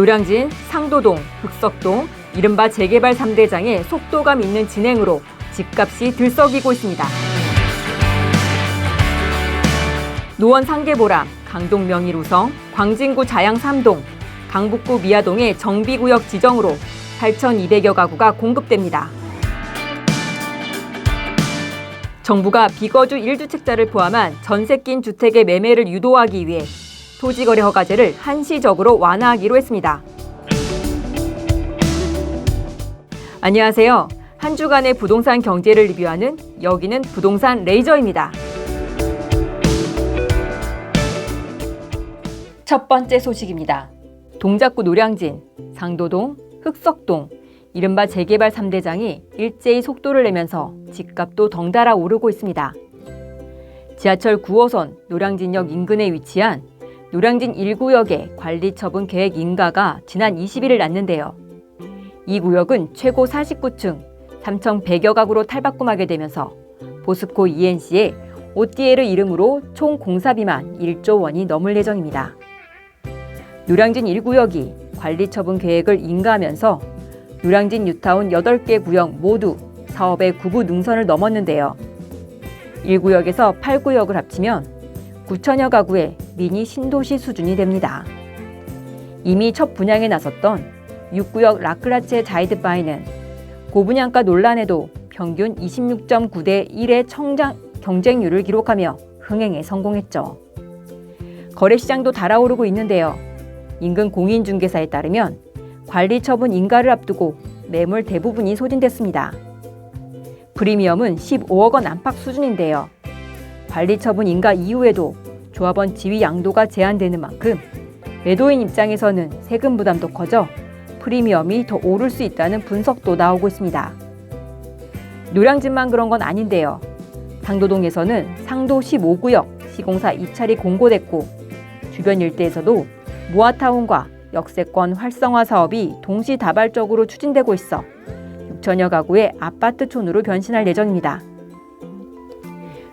노량진, 상도동, 흑석동, 이른바 재개발 3대장의 속도감 있는 진행으로 집값이 들썩이고 있습니다. 노원 상계보람, 강동 명일우성, 광진구 자양 3동, 강북구 미아동의 정비구역 지정으로 8,200여 가구가 공급됩니다. 정부가 비거주 1주택자를 포함한 전세 낀 주택의 매매를 유도하기 위해 토지거래 허가제를 한시적으로 완화하기로 했습니다. 안녕하세요. 한 주간의 부동산 경제를 리뷰하는 여기는 부동산 레이저입니다. 첫 번째 소식입니다. 동작구 노량진, 상도동, 흑석동, 이른바 재개발 3대장이 일제히 속도를 내면서 집값도 덩달아 오르고 있습니다. 지하철 9호선 노량진역 인근에 위치한 노량진 1구역의 관리처분 계획 인가가 지난 20일을 났는데요. 이 구역은 최고 49층 3,100여 가구로 탈바꿈하게 되면서 포스코 ENC의 오띠에르 이름으로 총 공사비만 1조 원이 넘을 예정입니다. 노량진 1구역이 관리처분 계획을 인가하면서 노량진 뉴타운 8개 구역 모두 사업의 구부 능선을 넘었는데요. 1구역에서 8구역을 합치면 9천여 가구의 미니 신도시 수준이 됩니다. 이미 첫 분양에 나섰던 6구역 라크라체 자이드바이는 고분양가 논란에도 평균 26.9대 1의 경쟁률을 기록하며 흥행에 성공했죠. 거래시장도 달아오르고 있는데요. 인근 공인중개사에 따르면 관리처분 인가를 앞두고 매물 대부분이 소진됐습니다. 프리미엄은 15억 원 안팎 수준인데요. 관리처분 인가 이후에도 조합원 지위 양도가 제한되는 만큼 매도인 입장에서는 세금 부담도 커져 프리미엄이 더 오를 수 있다는 분석도 나오고 있습니다. 노량진만 그런 건 아닌데요. 상도동에서는 상도 15구역 시공사 입찰이 공고됐고 주변 일대에서도 모아타운과 역세권 활성화 사업이 동시다발적으로 추진되고 있어 6천여 가구의 아파트촌으로 변신할 예정입니다.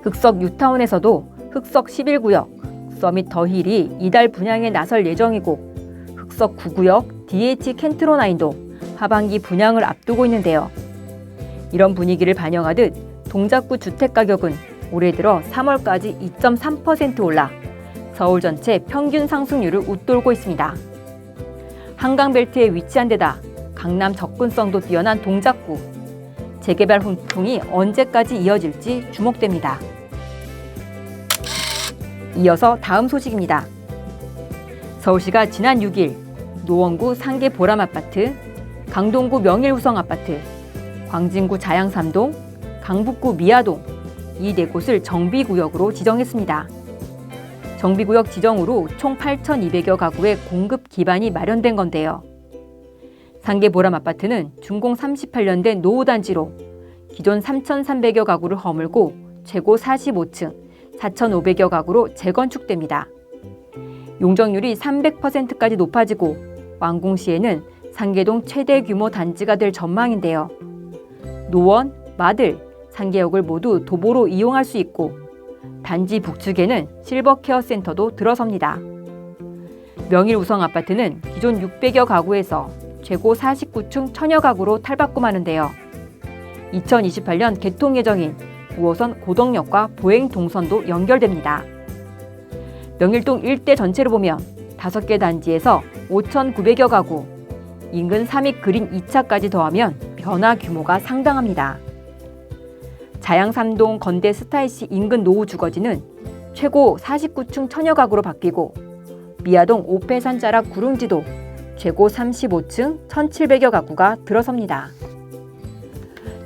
흑석 뉴타운에서도 흑석 11구역 서밋 더힐이 이달 분양에 나설 예정이고 흑석 9구역 DH 켄트로9도 하반기 분양을 앞두고 있는데요. 이런 분위기를 반영하듯 동작구 주택가격은 올해 들어 3월까지 2.3% 올라 서울 전체 평균 상승률을 웃돌고 있습니다. 한강벨트에 위치한 데다 강남 접근성도 뛰어난 동작구. 재개발 훈풍이 언제까지 이어질지 주목됩니다. 이어서 다음 소식입니다. 서울시가 지난 6일 노원구 상계 보람 아파트, 강동구 명일우성 아파트, 광진구 자양 3동, 강북구 미아동 이 4곳을 정비구역으로 지정했습니다. 정비구역 지정으로 총 8,200여 가구의 공급 기반이 마련된 건데요. 상계 보람 아파트는 준공 38년 된 노후단지로 기존 3,300여 가구를 허물고 최고 45층 4,500여 가구로 재건축됩니다. 용적률이 300%까지 높아지고 완공 시에는 상계동 최대 규모 단지가 될 전망인데요. 노원, 마들, 상계역을 모두 도보로 이용할 수 있고 단지 북측에는 실버케어 센터도 들어섭니다. 명일우성 아파트는 기존 600여 가구에서 최고 49층 1,000여 가구로 탈바꿈하는데요. 2028년 개통 예정인 9호선 고덕역과 보행 동선도 연결됩니다. 명일동 일대 전체를 보면 5개 단지에서 5,900여 가구, 인근 삼익 그린 2차까지 더하면 변화 규모가 상당합니다. 자양 3동 건대 스타이시 인근 노후 주거지는 최고 49층 1,000여 가구로 바뀌고 미아동 오페산 자락 구릉지도 최고 35층 1,700여 가구가 들어섭니다.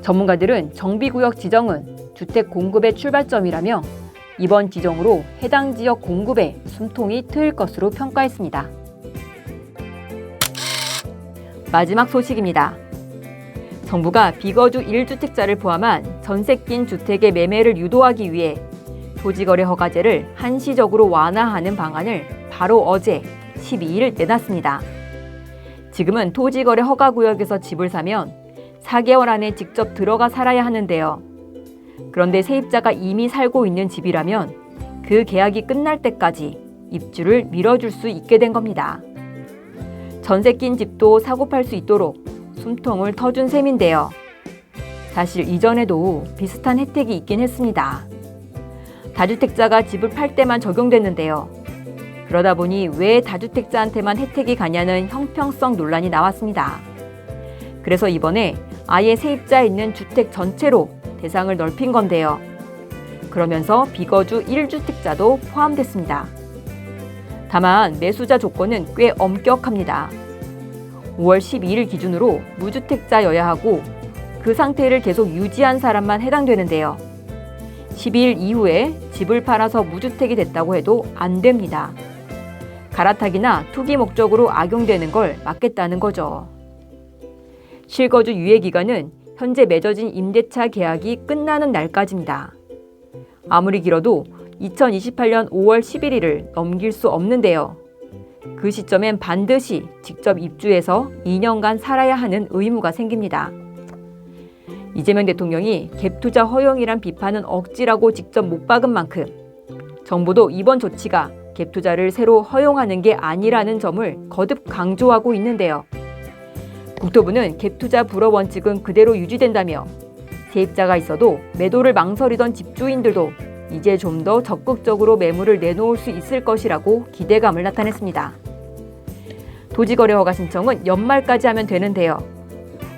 전문가들은 정비구역 지정은 주택 공급의 출발점이라며 이번 지정으로 해당 지역 공급에 숨통이 트일 것으로 평가했습니다. 마지막 소식입니다. 정부가 비거주 1주택자를 포함한 전세 낀 주택의 매매를 유도하기 위해 토지거래 허가제를 한시적으로 완화하는 방안을 바로 어제 12일 내놨습니다. 지금은 토지거래 허가구역에서 집을 사면 4개월 안에 직접 들어가 살아야 하는데요. 그런데 세입자가 이미 살고 있는 집이라면 그 계약이 끝날 때까지 입주를 미뤄줄 수 있게 된 겁니다. 전세 낀 집도 사고 팔 수 있도록 숨통을 터준 셈인데요. 사실 이전에도 비슷한 혜택이 있긴 했습니다. 다주택자가 집을 팔 때만 적용됐는데요. 그러다 보니 왜 다주택자한테만 혜택이 가냐는 형평성 논란이 나왔습니다. 그래서 이번에 아예 세입자 있는 주택 전체로 대상을 넓힌 건데요. 그러면서 비거주 1주택자도 포함됐습니다. 다만 매수자 조건은 꽤 엄격합니다. 5월 12일 기준으로 무주택자여야 하고 그 상태를 계속 유지한 사람만 해당되는데요. 12일 이후에 집을 팔아서 무주택이 됐다고 해도 안 됩니다. 갈아타기나 투기 목적으로 악용되는 걸 막겠다는 거죠. 실거주 유예 기간은 현재 맺어진 임대차 계약이 끝나는 날까지입니다. 아무리 길어도 2028년 5월 11일을 넘길 수 없는데요. 그 시점엔 반드시 직접 입주해서 2년간 살아야 하는 의무가 생깁니다. 이재명 대통령이 갭투자 허용이란 비판은 억지라고 직접 못 박은 만큼 정부도 이번 조치가 갭투자를 새로 허용하는 게 아니라는 점을 거듭 강조하고 있는데요. 국토부는 갭투자 불허 원칙은 그대로 유지된다며 세입자가 있어도 매도를 망설이던 집주인들도 이제 좀 더 적극적으로 매물을 내놓을 수 있을 것이라고 기대감을 나타냈습니다. 토지거래 허가 신청은 연말까지 하면 되는데요.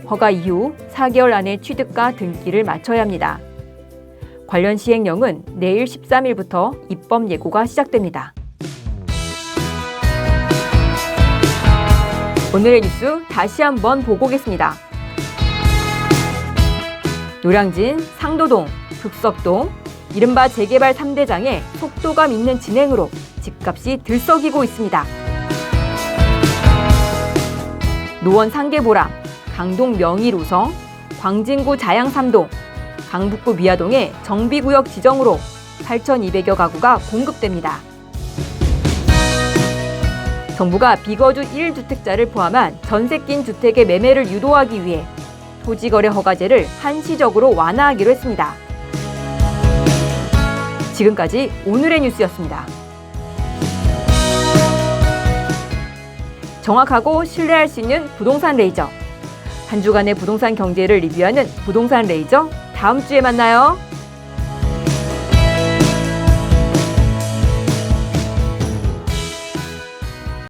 허가 이후 4개월 안에 취득과 등기를 마쳐야 합니다. 관련 시행령은 내일 13일부터 입법 예고가 시작됩니다. 오늘의 뉴스 다시 한번 보고 오겠습니다. 노량진, 상도동, 극석동, 이른바 재개발 3대장의 속도감 있는 진행으로 집값이 들썩이고 있습니다. 노원 상계보람, 강동 명일우성, 광진구 자양 3동, 강북구 미아동의 정비구역 지정으로 8,200여 가구가 공급됩니다. 정부가 비거주 1주택자를 포함한 전세 낀 주택의 매매를 유도하기 위해 토지거래 허가제를 한시적으로 완화하기로 했습니다. 지금까지 오늘의 뉴스였습니다. 정확하고 신뢰할 수 있는 부동산 레이저. 한 주간의 부동산 경제를 리뷰하는 부동산 레이저, 다음 주에 만나요.